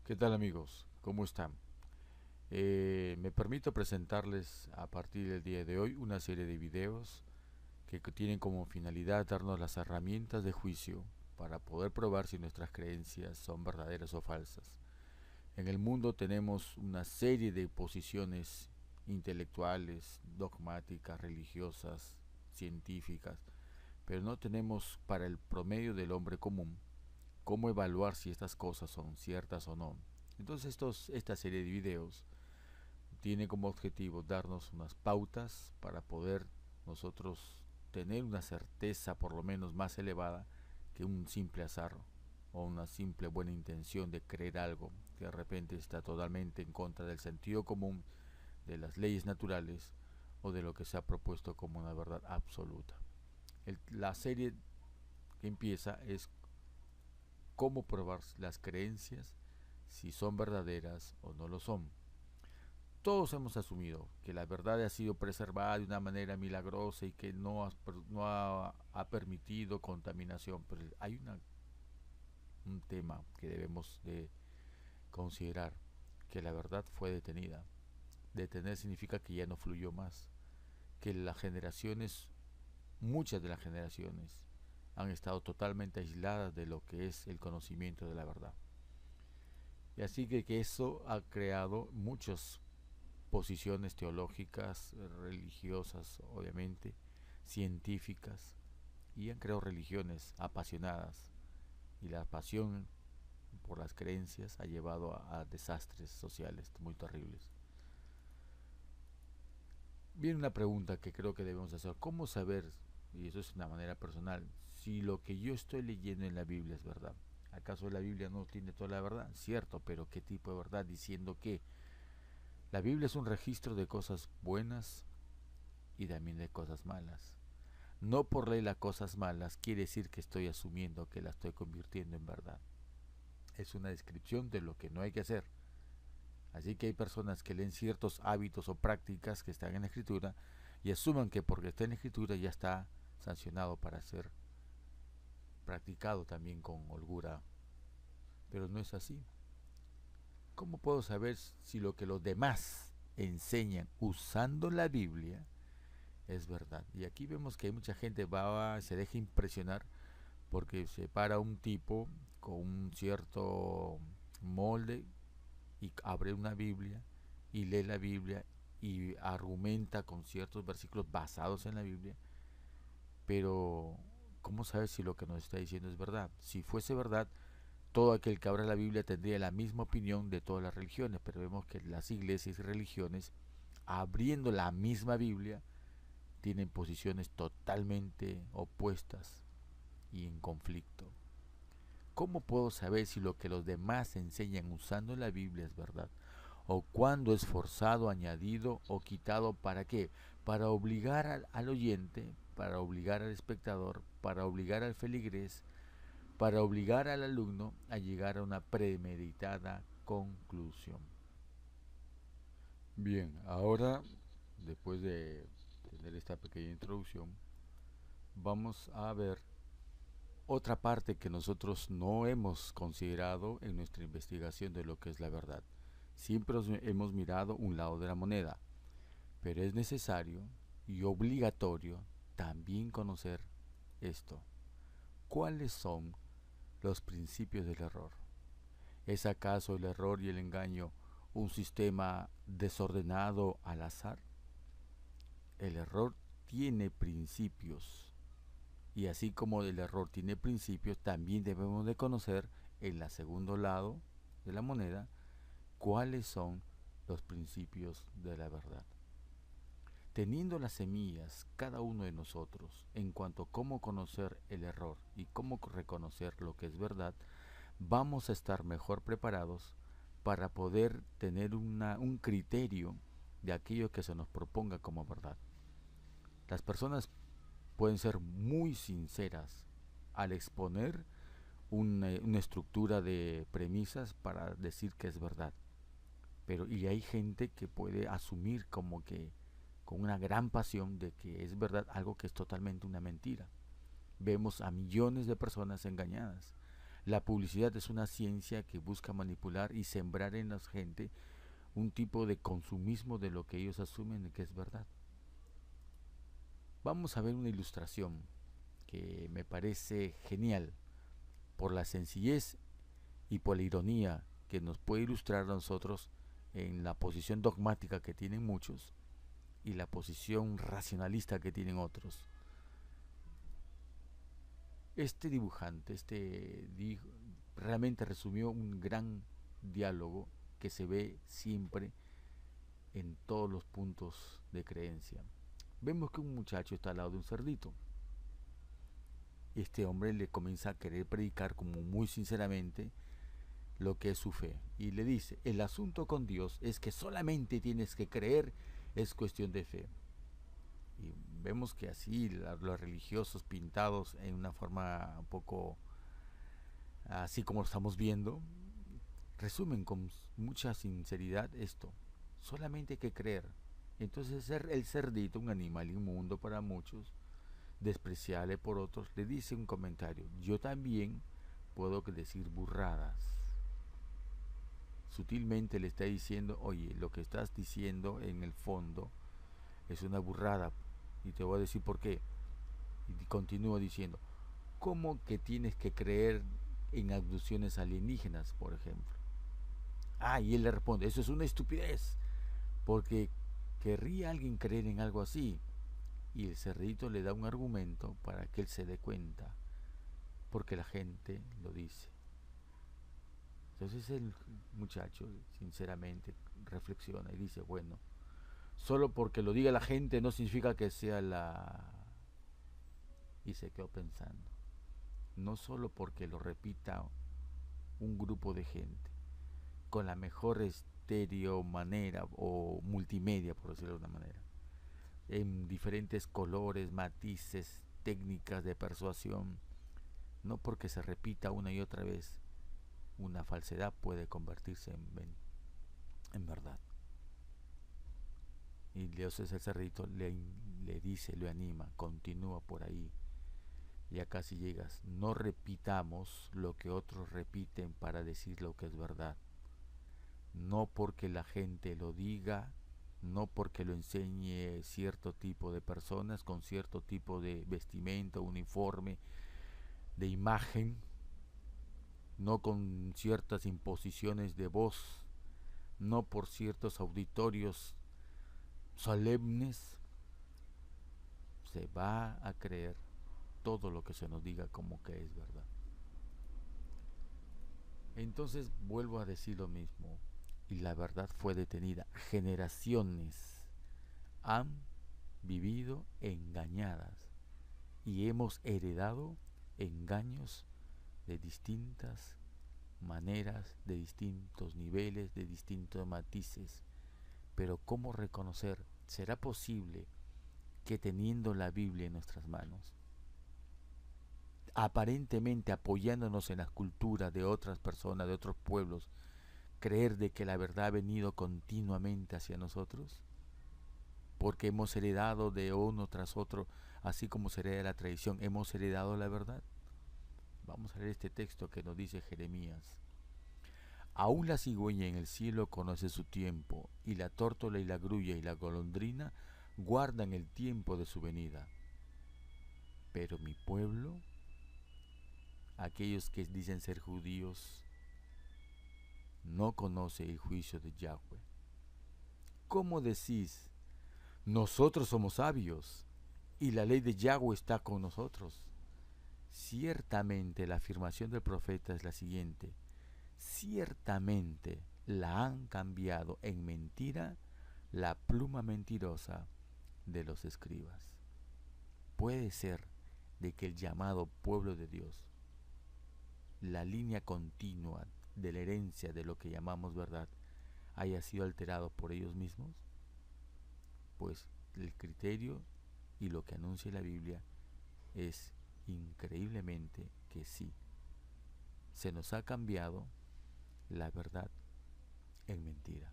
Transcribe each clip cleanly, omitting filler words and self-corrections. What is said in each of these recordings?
¿Qué tal amigos? ¿Cómo están? Me permito presentarles a partir del día de hoy una serie de videos que tienen como finalidad darnos las herramientas de juicio para poder probar si nuestras creencias son verdaderas o falsas. En el mundo tenemos una serie de posiciones intelectuales, dogmáticas, religiosas, científicas, pero no tenemos para el promedio del hombre común cómo evaluar si estas cosas son ciertas o no. Entonces esta serie de videos tiene como objetivo darnos unas pautas para poder nosotros tener una certeza por lo menos más elevada que un simple azar o una simple buena intención de creer algo que de repente está totalmente en contra del sentido común, de las leyes naturales o de lo que se ha propuesto como una verdad absoluta. La serie que empieza es cómo probar las creencias, si son verdaderas o no lo son. Todos hemos asumido que la verdad ha sido preservada de una manera milagrosa y que no ha permitido contaminación, pero hay un tema que debemos de considerar, que la verdad fue detenida. Detener significa que ya no fluyó más, que las generaciones, muchas de las generaciones, han estado totalmente aisladas de lo que es el conocimiento de la verdad. Y así que eso ha creado muchos posiciones teológicas, religiosas, obviamente, científicas, y han creado religiones apasionadas. Y la pasión por las creencias ha llevado a desastres sociales muy terribles. Viene una pregunta que creo que debemos hacer. ¿Cómo saber, y eso es una manera personal, si lo que yo estoy leyendo en la Biblia es verdad? ¿Acaso la Biblia no tiene toda la verdad? Cierto, pero ¿qué tipo de verdad? Diciendo que la Biblia es un registro de cosas buenas y también de cosas malas. No por leer las cosas malas quiere decir que estoy asumiendo que la estoy convirtiendo en verdad. Es una descripción de lo que no hay que hacer. Así que hay personas que leen ciertos hábitos o prácticas que están en la escritura y asuman que porque está en la escritura ya está sancionado para ser practicado también con holgura. Pero no es así. ¿Cómo puedo saber si lo que los demás enseñan usando la Biblia es verdad? Y aquí vemos que hay mucha gente se deja impresionar porque se para un tipo con un cierto molde y abre una Biblia y lee la Biblia y argumenta con ciertos versículos basados en la Biblia, pero ¿cómo saber si lo que nos está diciendo es verdad? Si fuese verdad, todo aquel que abra la Biblia tendría la misma opinión de todas las religiones, pero vemos que las iglesias y religiones, abriendo la misma Biblia, tienen posiciones totalmente opuestas y en conflicto. ¿Cómo puedo saber si lo que los demás enseñan usando la Biblia es verdad? ¿O cuándo es forzado, añadido o quitado? ¿Para qué? Para obligar al oyente, para obligar al espectador, para obligar al feligrés, para obligar al alumno a llegar a una premeditada conclusión. Bien, ahora, después de tener esta pequeña introducción, vamos a ver otra parte que nosotros no hemos considerado en nuestra investigación de lo que es la verdad. Siempre hemos mirado un lado de la moneda, pero es necesario y obligatorio también conocer esto. ¿Cuáles son los principios del error? ¿Es acaso el error y el engaño un sistema desordenado al azar? El error tiene principios. Y así como el error tiene principios, también debemos de conocer en el segundo lado de la moneda cuáles son los principios de la verdad. Teniendo las semillas cada uno de nosotros en cuanto a cómo conocer el error y cómo reconocer lo que es verdad, vamos a estar mejor preparados para poder tener un criterio de aquello que se nos proponga como verdad. Las personas pueden ser muy sinceras al exponer una estructura de premisas para decir que es verdad. Pero y hay gente que puede asumir como que con una gran pasión de que es verdad algo que es totalmente una mentira. Vemos a millones de personas engañadas. La publicidad es una ciencia que busca manipular y sembrar en la gente un tipo de consumismo de lo que ellos asumen que es verdad. Vamos a ver una ilustración que me parece genial por la sencillez y por la ironía que nos puede ilustrar a nosotros en la posición dogmática que tienen muchos y la posición racionalista que tienen otros. Este dibujante, realmente resumió un gran diálogo que se ve siempre en todos los puntos de creencia. Vemos que un muchacho está al lado de un cerdito. Este hombre le comienza a querer predicar como muy sinceramente lo que es su fe. Y le dice, el asunto con Dios es que solamente tienes que creer, es cuestión de fe. Y vemos que así los religiosos pintados en una forma un poco así como lo estamos viendo, resumen con mucha sinceridad esto. Solamente hay que creer. Entonces el cerdito, un animal inmundo para muchos, despreciable por otros, le dice un comentario. Yo también puedo decir burradas. Sutilmente le está diciendo, oye, lo que estás diciendo en el fondo es una burrada. Y te voy a decir por qué. Y continúa diciendo, ¿cómo que tienes que creer en abducciones alienígenas, por ejemplo? Ah, y él le responde, eso es una estupidez, porque querría alguien creer en algo así. Y el cerdito le da un argumento para que él se dé cuenta, porque la gente lo dice. Entonces el muchacho, sinceramente, reflexiona y dice, bueno, solo porque lo diga la gente no significa que sea la... Y se quedó pensando, no solo porque lo repita un grupo de gente, con la mejor estéreo manera o multimedia, por decirlo de una manera, en diferentes colores, matices, técnicas de persuasión, no porque se repita una y otra vez, una falsedad puede convertirse en verdad. Y Dios es el cerdito, le dice, lo anima, continúa por ahí. Ya casi llegas. No repitamos lo que otros repiten para decir lo que es verdad. No porque la gente lo diga, no porque lo enseñe cierto tipo de personas con cierto tipo de vestimenta, uniforme, de imagen, no con ciertas imposiciones de voz, no por ciertos auditorios solemnes, se va a creer todo lo que se nos diga como que es verdad. Entonces vuelvo a decir lo mismo, y la verdad fue detenida. Generaciones han vivido engañadas y hemos heredado engaños de distintas maneras, de distintos niveles, de distintos matices. Pero ¿cómo reconocer? ¿Será posible que teniendo la Biblia en nuestras manos, aparentemente apoyándonos en las culturas de otras personas, de otros pueblos, creer de que la verdad ha venido continuamente hacia nosotros? Porque hemos heredado de uno tras otro, así como se hereda la tradición, hemos heredado la verdad. Vamos a leer este texto que nos dice Jeremías. Aún la cigüeña en el cielo conoce su tiempo, y la tórtola y la grulla y la golondrina guardan el tiempo de su venida. Pero mi pueblo, aquellos que dicen ser judíos, no conoce el juicio de Yahweh. ¿Cómo decís, nosotros somos sabios y la ley de Yahweh está con nosotros? Ciertamente la afirmación del profeta es la siguiente: ciertamente la han cambiado en mentira la pluma mentirosa de los escribas. Puede ser de que el llamado pueblo de Dios, la línea continua de la herencia de lo que llamamos verdad, haya sido alterado por ellos mismos. Pues el criterio y lo que anuncia la Biblia es increíblemente que sí, se nos ha cambiado la verdad en mentira.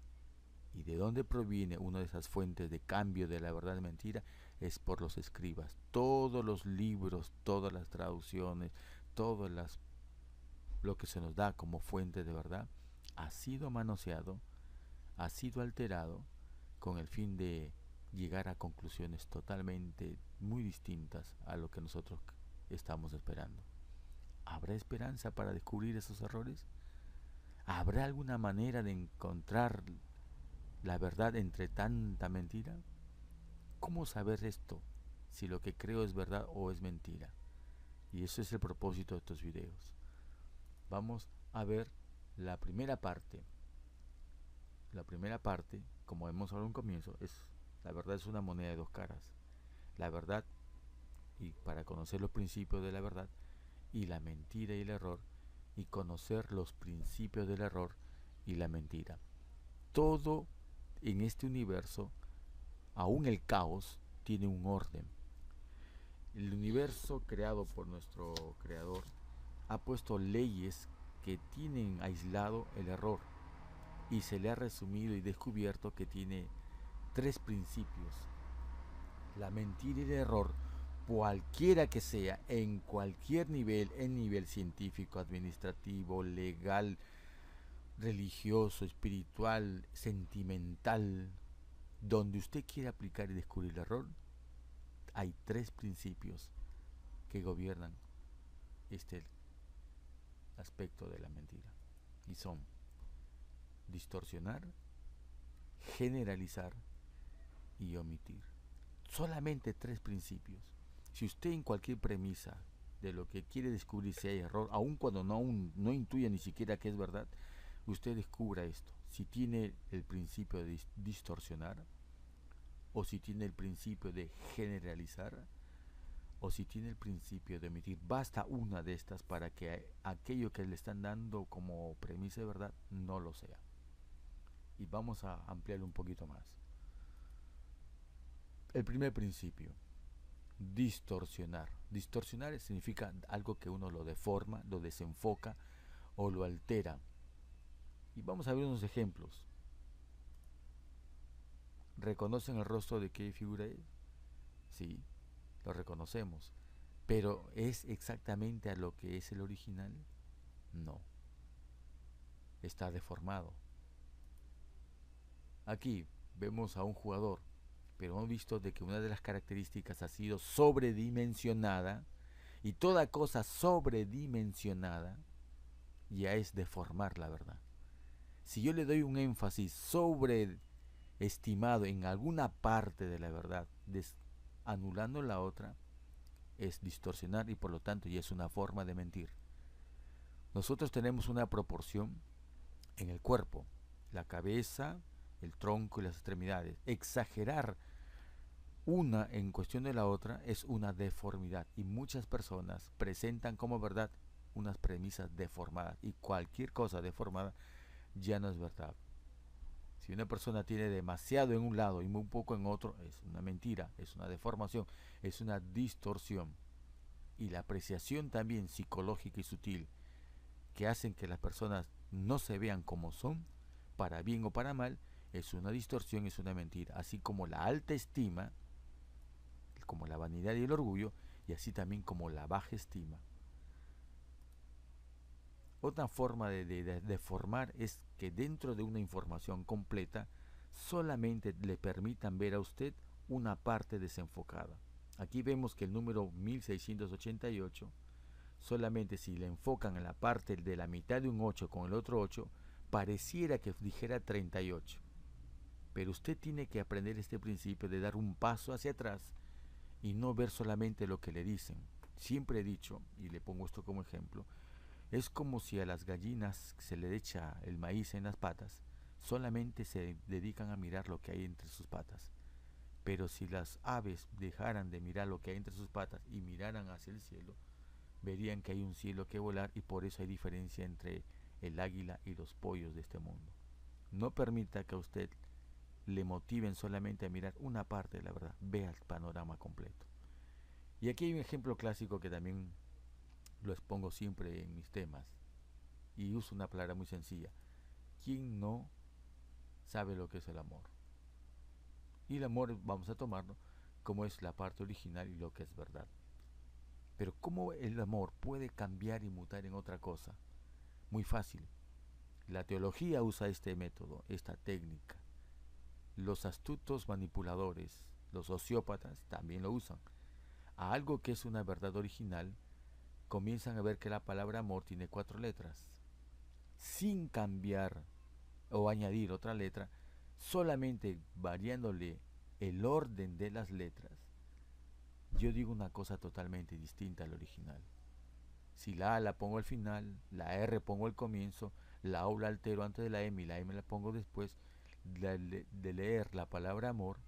¿Y de dónde proviene una de esas fuentes de cambio de la verdad en mentira? Es por los escribas. Todos los libros, todas las traducciones, todas lo que se nos da como fuente de verdad, ha sido manoseado, ha sido alterado con el fin de llegar a conclusiones totalmente muy distintas a lo que nosotros estamos esperando. ¿Habrá esperanza para descubrir esos errores? ¿Habrá alguna manera de encontrar la verdad entre tanta mentira? ¿Cómo saber esto? Si lo que creo es verdad o es mentira. Y eso es el propósito de estos videos. Vamos a ver la primera parte. La primera parte, como hemos hablado en un comienzo, es la verdad es una moneda de dos caras. La verdad, y para conocer los principios de la verdad, y la mentira y el error, y conocer los principios del error y la mentira. Todo en este universo, aún el caos, tiene un orden. El universo creado por nuestro creador ha puesto leyes que tienen aislado el error, y se le ha resumido y descubierto que tiene tres principios: la mentira y el error, cualquiera que sea, en cualquier nivel, en nivel científico, administrativo, legal, religioso, espiritual, sentimental, donde usted quiera aplicar y descubrir el error, hay tres principios que gobiernan este aspecto de la mentira, y son distorsionar, generalizar y omitir. Solamente tres principios. Si usted en cualquier premisa de lo que quiere descubrir si hay error, aun cuando no intuya ni siquiera que es verdad, usted descubra esto: si tiene el principio de distorsionar, o si tiene el principio de generalizar, o si tiene el principio de omitir. Basta una de estas para que aquello que le están dando como premisa de verdad no lo sea. Y vamos a ampliarlo un poquito más. El primer principio: distorsionar. Distorsionar significa algo que uno lo deforma, lo desenfoca o lo altera. Y vamos a ver unos ejemplos. ¿Reconocen el rostro de qué figura es? Sí, lo reconocemos. ¿Pero es exactamente a lo que es el original? No. Está deformado. Aquí vemos a un jugador, pero hemos visto de que una de las características ha sido sobredimensionada, y toda cosa sobredimensionada ya es deformar la verdad. Si yo le doy un énfasis sobreestimado en alguna parte de la verdad, anulando la otra, es distorsionar, y por lo tanto ya es una forma de mentir. Nosotros tenemos una proporción en el cuerpo: la cabeza, el tronco y las extremidades. Exagerar una en cuestión de la otra es una deformidad, y muchas personas presentan como verdad unas premisas deformadas, y cualquier cosa deformada ya no es verdad. Si una persona tiene demasiado en un lado y muy poco en otro, es una mentira, es una deformación, es una distorsión. Y la apreciación también psicológica y sutil que hacen que las personas no se vean como son, para bien o para mal, es una distorsión, es una mentira. Así como la alta estima, como la vanidad y el orgullo, y así también como la baja estima. Otra forma de deformar es que dentro de una información completa solamente le permitan ver a usted una parte desenfocada. Aquí vemos que el número 1688, solamente si le enfocan en la parte de la mitad de un 8 con el otro 8, pareciera que dijera 38. Pero usted tiene que aprender este principio de dar un paso hacia atrás y no ver solamente lo que le dicen. Siempre he dicho, y le pongo esto como ejemplo, es como si a las gallinas se le echa el maíz en las patas, solamente se dedican a mirar lo que hay entre sus patas. Pero si las aves dejaran de mirar lo que hay entre sus patas y miraran hacia el cielo, verían que hay un cielo que volar, y por eso hay diferencia entre el águila y los pollos de este mundo. No permita que a usted le motiven solamente a mirar una parte de la verdad, vea el panorama completo. Y aquí hay un ejemplo clásico que también lo expongo siempre en mis temas, y uso una palabra muy sencilla: ¿quién no sabe lo que es el amor? Y el amor vamos a tomarlo como es la parte original y lo que es verdad. Pero ¿cómo el amor puede cambiar y mutar en otra cosa? Muy fácil. La teología usa este método, esta técnica. Los astutos manipuladores, los sociópatas, también lo usan. A algo que es una verdad original, comienzan a ver que la palabra amor tiene 4 letras. Sin cambiar o añadir otra letra, solamente variándole el orden de las letras, yo digo una cosa totalmente distinta al original. Si la A la pongo al final, la R pongo al comienzo, la O la altero antes de la M y la M la pongo después de leer la palabra amor,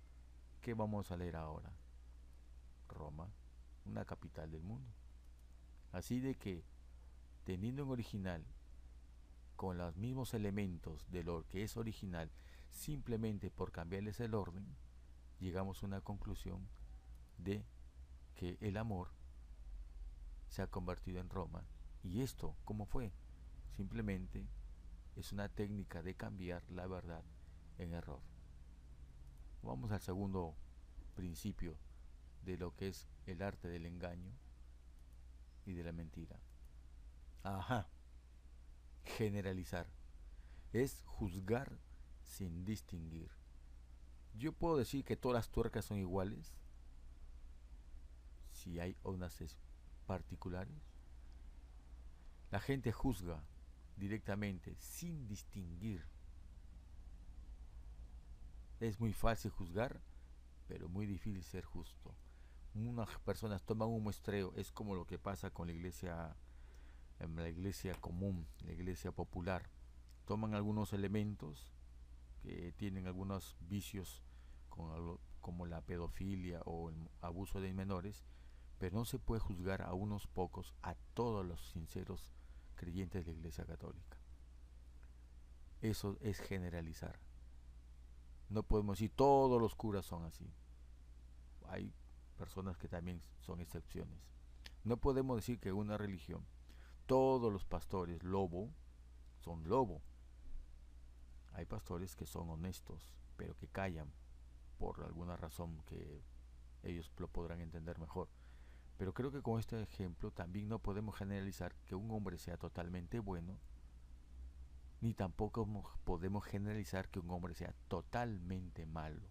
¿qué vamos a leer ahora? Roma, una capital del mundo. Así de que, teniendo un original con los mismos elementos de lo que es original, simplemente por cambiarles el orden, llegamos a una conclusión de que el amor se ha convertido en Roma. ¿Y esto cómo fue? Simplemente es una técnica de cambiar la verdad en error. Vamos al segundo principio de lo que es el arte del engaño y de la mentira. Ajá, generalizar. Es juzgar sin distinguir. Yo puedo decir que todas las tuercas son iguales si hay unas particulares. La gente juzga directamente sin distinguir. Es muy fácil juzgar, pero muy difícil ser justo. Unas personas toman un muestreo, es como lo que pasa con la iglesia común, la iglesia popular. Toman algunos elementos que tienen algunos vicios como la pedofilia o el abuso de menores, pero no se puede juzgar a unos pocos, a todos los sinceros creyentes de la Iglesia Católica. Eso es generalizar. No podemos decir todos los curas son así. Hay personas que también son excepciones. No podemos decir que una religión, todos los pastores lobo son lobo. Hay pastores que son honestos, pero que callan por alguna razón que ellos lo podrán entender mejor. Pero creo que con este ejemplo también no podemos generalizar que un hombre sea totalmente bueno, ni tampoco podemos generalizar que un hombre sea totalmente malo.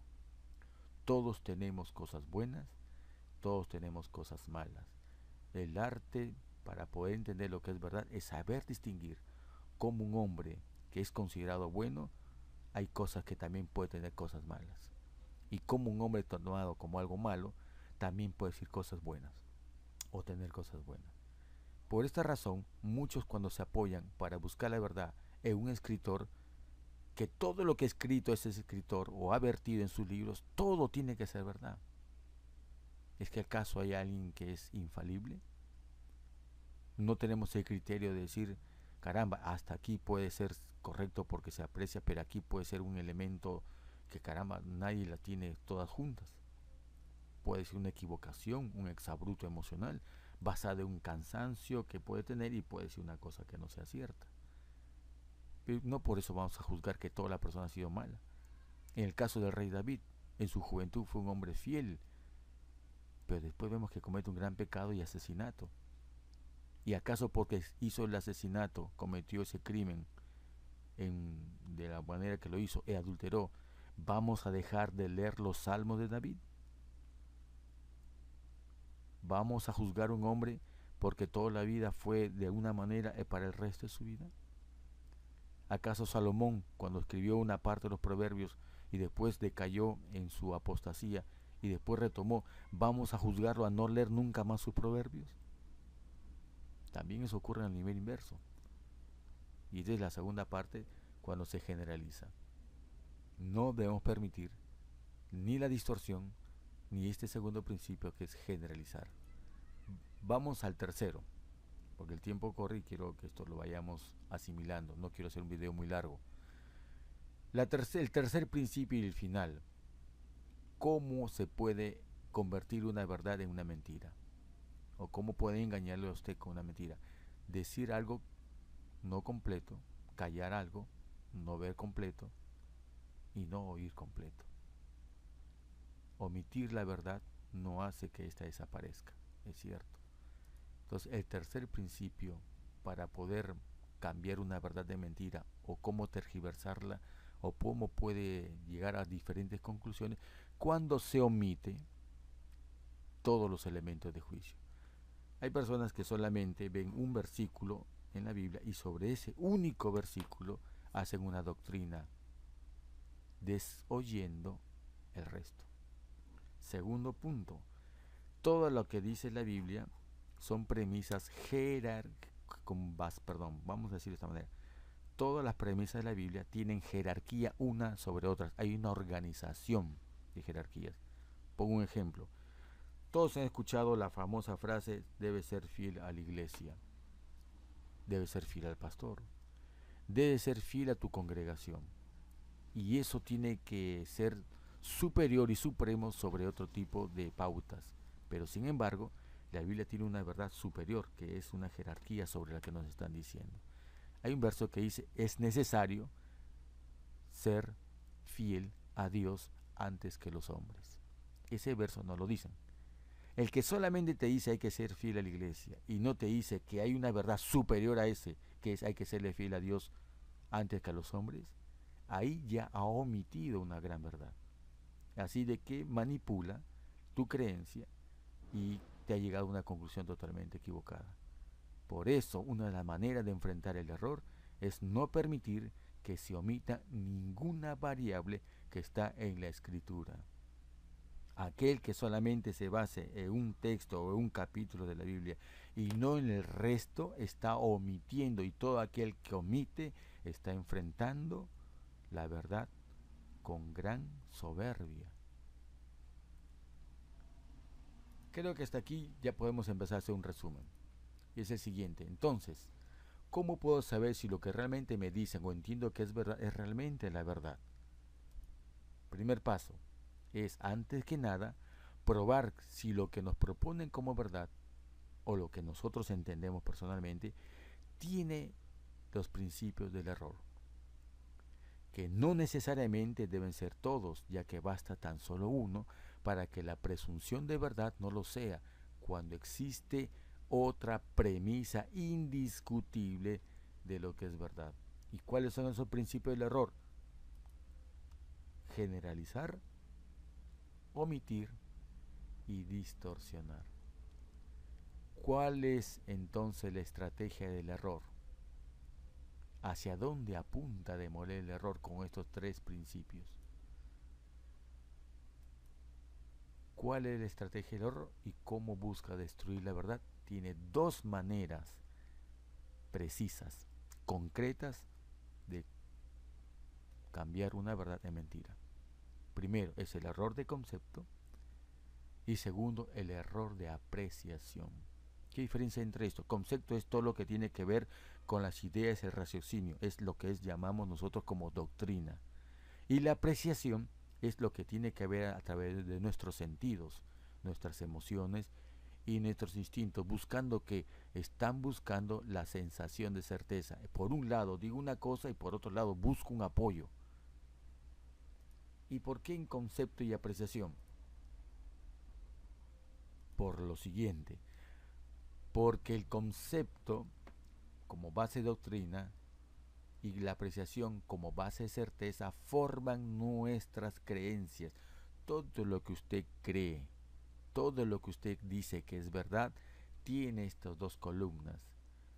Todos tenemos cosas buenas, todos tenemos cosas malas. El arte para poder entender lo que es verdad es saber distinguir cómo un hombre que es considerado bueno, hay cosas que también puede tener cosas malas. Y como un hombre tomado como algo malo, también puede decir cosas buenas o tener cosas buenas. Por esta razón, muchos cuando se apoyan para buscar la verdad en un escritor, que todo lo que ha escrito ese escritor o ha vertido en sus libros, todo tiene que ser verdad. ¿Es que acaso hay alguien que es infalible? No tenemos el criterio de decir, caramba, hasta aquí puede ser correcto porque se aprecia, pero aquí puede ser un elemento que caramba, nadie la tiene todas juntas. Puede ser una equivocación, un exabrupto emocional, basado en un cansancio que puede tener y puede ser una cosa que no sea cierta. Pero no por eso vamos a juzgar que toda la persona ha sido mala. En el caso del rey David, en su juventud fue un hombre fiel, pero después vemos que comete un gran pecado y asesinato. ¿Y acaso porque hizo el asesinato, cometió ese crimen de la manera que lo hizo y adulteró, vamos a dejar de leer los salmos de David? ¿Vamos a juzgar a un hombre porque toda la vida fue de una manera y para el resto de su vida? ¿Acaso Salomón, cuando escribió una parte de los proverbios y después decayó en su apostasía y después retomó, vamos a juzgarlo a no leer nunca más sus proverbios? También eso ocurre en el nivel inverso. Y esta es la segunda parte cuando se generaliza. No debemos permitir ni la distorsión ni este segundo principio que es generalizar. Vamos al tercero, porque el tiempo corre y quiero que esto lo vayamos asimilando. No quiero hacer un video muy largo. El tercer principio y el final. ¿Cómo se puede convertir una verdad en una mentira? ¿O cómo puede engañarle a usted con una mentira? Decir algo no completo, callar algo, no ver completo y no oír completo. Omitir la verdad no hace que ésta desaparezca, es cierto. Entonces, el tercer principio para poder cambiar una verdad de mentira o cómo tergiversarla o cómo puede llegar a diferentes conclusiones cuando se omite todos los elementos de juicio. Hay personas que solamente ven un versículo en la Biblia y sobre ese único versículo hacen una doctrina, desoyendo el resto. Segundo punto, todo lo que dice la Biblia son premisas vamos a decir de esta manera. Todas las premisas de la Biblia tienen jerarquía una sobre otras. Hay una organización de jerarquías. Pongo un ejemplo. Todos han escuchado la famosa frase: debe ser fiel a la iglesia, debe ser fiel al pastor, debe ser fiel a tu congregación. Y eso tiene que ser superior y supremo sobre otro tipo de pautas. Pero sin embargo, la Biblia tiene una verdad superior, que es una jerarquía sobre la que nos están diciendo. Hay un verso que dice: es necesario ser fiel a Dios antes que los hombres. Ese verso no lo dicen. El que solamente te dice hay que ser fiel a la iglesia y no te dice que hay una verdad superior a ese, que es hay que serle fiel a Dios antes que a los hombres, ahí ya ha omitido una gran verdad. Así de que manipula tu creencia y te ha llegado a una conclusión totalmente equivocada. Por eso, una de las maneras de enfrentar el error es no permitir que se omita ninguna variable que está en la escritura. Aquel que solamente se base en un texto o en un capítulo de la Biblia y no en el resto está omitiendo, y todo aquel que omite está enfrentando la verdad con gran soberbia. Creo que hasta aquí ya podemos empezar a hacer un resumen. Y es el siguiente. Entonces, ¿cómo puedo saber si lo que realmente me dicen o entiendo que es verdad es realmente la verdad? Primer paso es, antes que nada, probar si lo que nos proponen como verdad o lo que nosotros entendemos personalmente tiene los principios del error, que no necesariamente deben ser todos, ya que basta tan solo uno para que la presunción de verdad no lo sea, cuando existe otra premisa indiscutible de lo que es verdad. ¿Y cuáles son esos principios del error? Generalizar, omitir y distorsionar. ¿Cuál es entonces la estrategia del error? ¿Hacia dónde apunta a demoler el error con estos tres principios? ¿Cuál es la estrategia del error y cómo busca destruir la verdad? Tiene dos maneras precisas, concretas, de cambiar una verdad en mentira. Primero es el error de concepto y segundo el error de apreciación. ¿Qué diferencia entre esto? Concepto es todo lo que tiene que ver con las ideas, el raciocinio, es lo que llamamos nosotros como doctrina. Y la apreciación es lo que tiene que ver a través de nuestros sentidos, nuestras emociones y nuestros instintos, están buscando la sensación de certeza. Por un lado digo una cosa y por otro lado busco un apoyo. ¿Y por qué en concepto y apreciación? Por lo siguiente, porque el concepto como base de doctrina y la apreciación como base de certeza forman nuestras creencias. Todo lo que usted cree, todo lo que usted dice que es verdad, tiene estas dos columnas: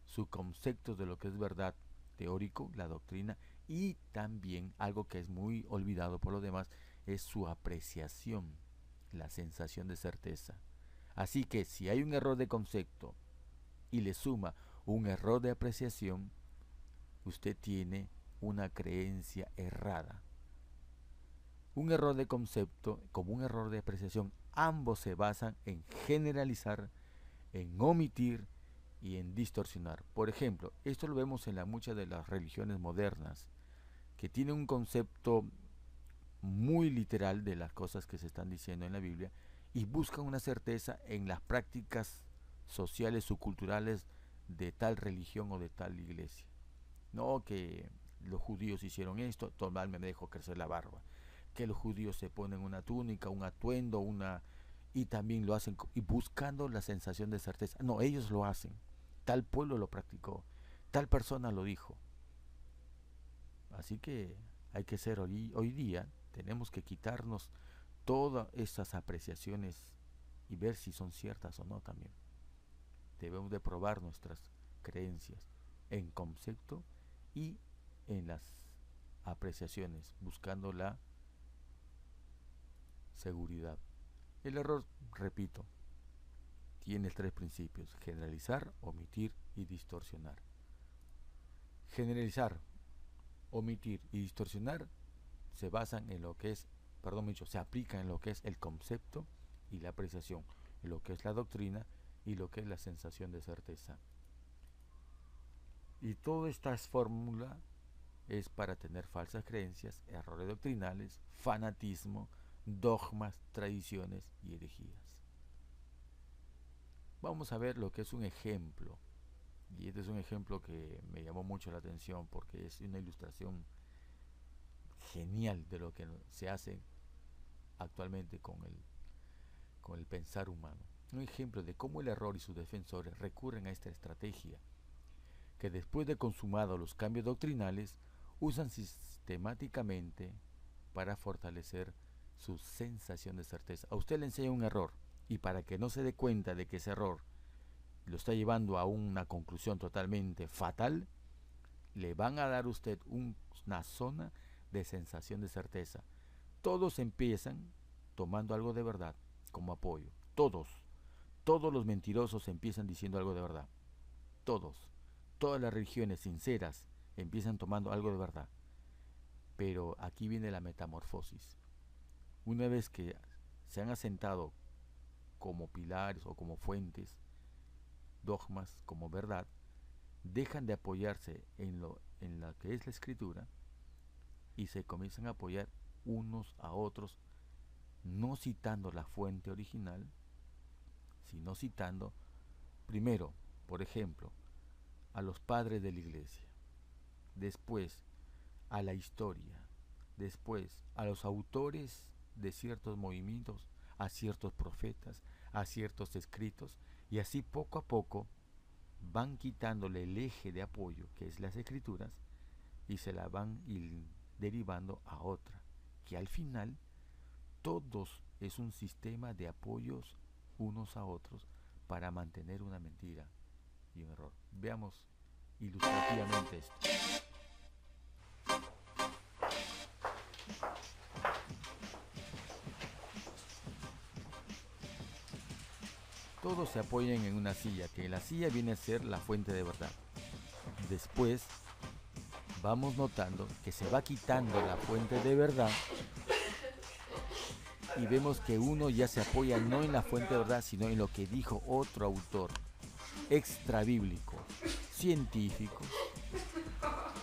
su concepto de lo que es verdad teórico, la doctrina, y también algo que es muy olvidado por los demás, es su apreciación, la sensación de certeza. Así que si hay un error de concepto y le suma un error de apreciación, usted tiene una creencia errada. Un error de concepto como un error de apreciación, ambos se basan en generalizar, en omitir y en distorsionar. Por ejemplo, esto lo vemos en muchas de las religiones modernas, que tienen un concepto muy literal de las cosas que se están diciendo en la Biblia y buscan una certeza en las prácticas sociales o culturales de tal religión o de tal iglesia. No que los judíos hicieron esto, Tomás me dejó crecer la barba. Que los judíos se ponen una túnica, un atuendo, y también lo hacen y buscando la sensación de certeza. No, ellos lo hacen. Tal pueblo lo practicó. tal persona lo dijo. Así que hay que ser hoy día, tenemos que quitarnos todas esas apreciaciones y ver si son ciertas o no también. Debemos de probar nuestras creencias en concepto y en las apreciaciones, buscando la seguridad. El error, repito, tiene tres principios: generalizar, omitir y distorsionar. Generalizar, omitir y distorsionar se basan en lo que es, se aplican en lo que es el concepto y la apreciación, en lo que es la doctrina y lo que es la sensación de certeza. Y toda esta fórmula es para tener falsas creencias, errores doctrinales, fanatismo, dogmas, tradiciones y herejías. Vamos a ver lo que es un ejemplo. Y este es un ejemplo que me llamó mucho la atención porque es una ilustración genial de lo que se hace actualmente con el pensar humano. Un ejemplo de cómo el error y sus defensores recurren a esta estrategia, que después de consumados los cambios doctrinales, usan sistemáticamente para fortalecer su sensación de certeza. A usted le enseña un error y para que no se dé cuenta de que ese error lo está llevando a una conclusión totalmente fatal, le van a dar a usted una zona de sensación de certeza. Todos empiezan tomando algo de verdad como apoyo. Todos los mentirosos empiezan diciendo algo de verdad. Todas las religiones sinceras empiezan tomando algo de verdad. Pero aquí viene la metamorfosis. Una vez que se han asentado como pilares o como fuentes, dogmas como verdad, dejan de apoyarse en la que es la escritura y se comienzan a apoyar unos a otros, no citando la fuente original, sino citando primero, por ejemplo, a los padres de la iglesia, después a la historia, después a los autores de ciertos movimientos, a ciertos profetas, a ciertos escritos, y así poco a poco van quitándole el eje de apoyo, que es las escrituras, y se la van derivando a otra, que al final todos es un sistema de apoyos unos a otros para mantener una mentira y un error. Veamos ilustrativamente esto. Todos se apoyan en una silla, que la silla viene a ser la fuente de verdad. Después vamos notando que se va quitando la fuente de verdad y vemos que uno ya se apoya no en la fuente de verdad, sino en lo que dijo otro autor extra bíblico, científicos,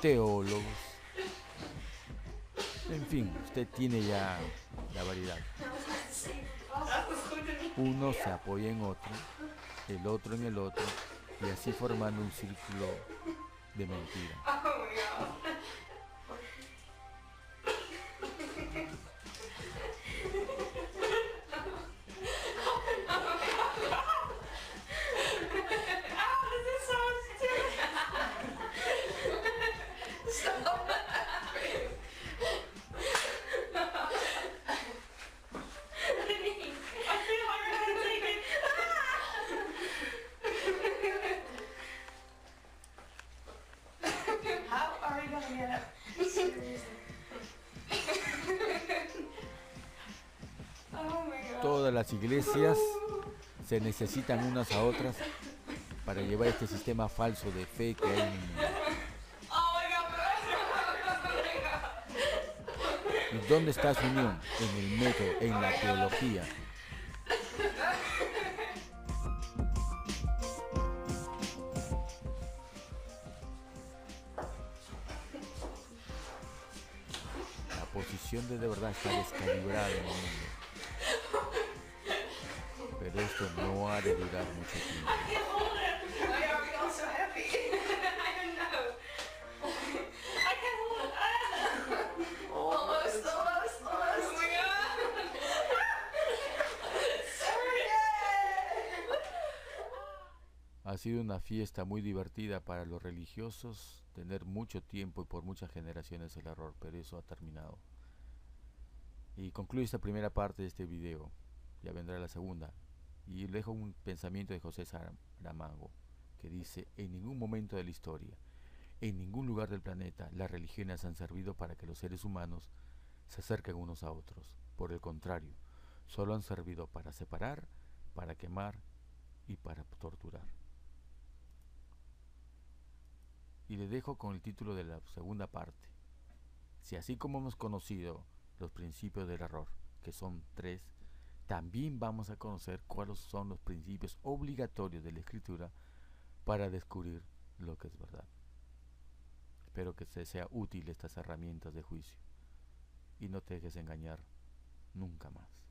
teólogos, en fin, usted tiene ya la variedad. Uno se apoya en otro, el otro en el otro, y así formando un círculo de mentira. Todas las iglesias se necesitan unas a otras para llevar este sistema falso de fe que hay en el mundo. ¿Y dónde está su unión? En el método, en la teología. La posición de verdad está descalibrada en el mundo. Pero esto no ha de durar mucho tiempo. sido una fiesta muy divertida para los religiosos, tener mucho tiempo y por muchas generaciones el error, pero eso ha terminado. Y concluye esta primera parte de este video, ya vendrá la segunda. Y dejo un pensamiento de José Saramago, que dice: en ningún momento de la historia, en ningún lugar del planeta, las religiones han servido para que los seres humanos se acerquen unos a otros. Por el contrario, solo han servido para separar, para quemar y para torturar. Y le dejo con el título de la segunda parte. Si así como hemos conocido los principios del error, que son 3, también vamos a conocer cuáles son los principios obligatorios de la escritura para descubrir lo que es verdad. Espero que te sea útil estas herramientas de juicio y no te dejes engañar nunca más.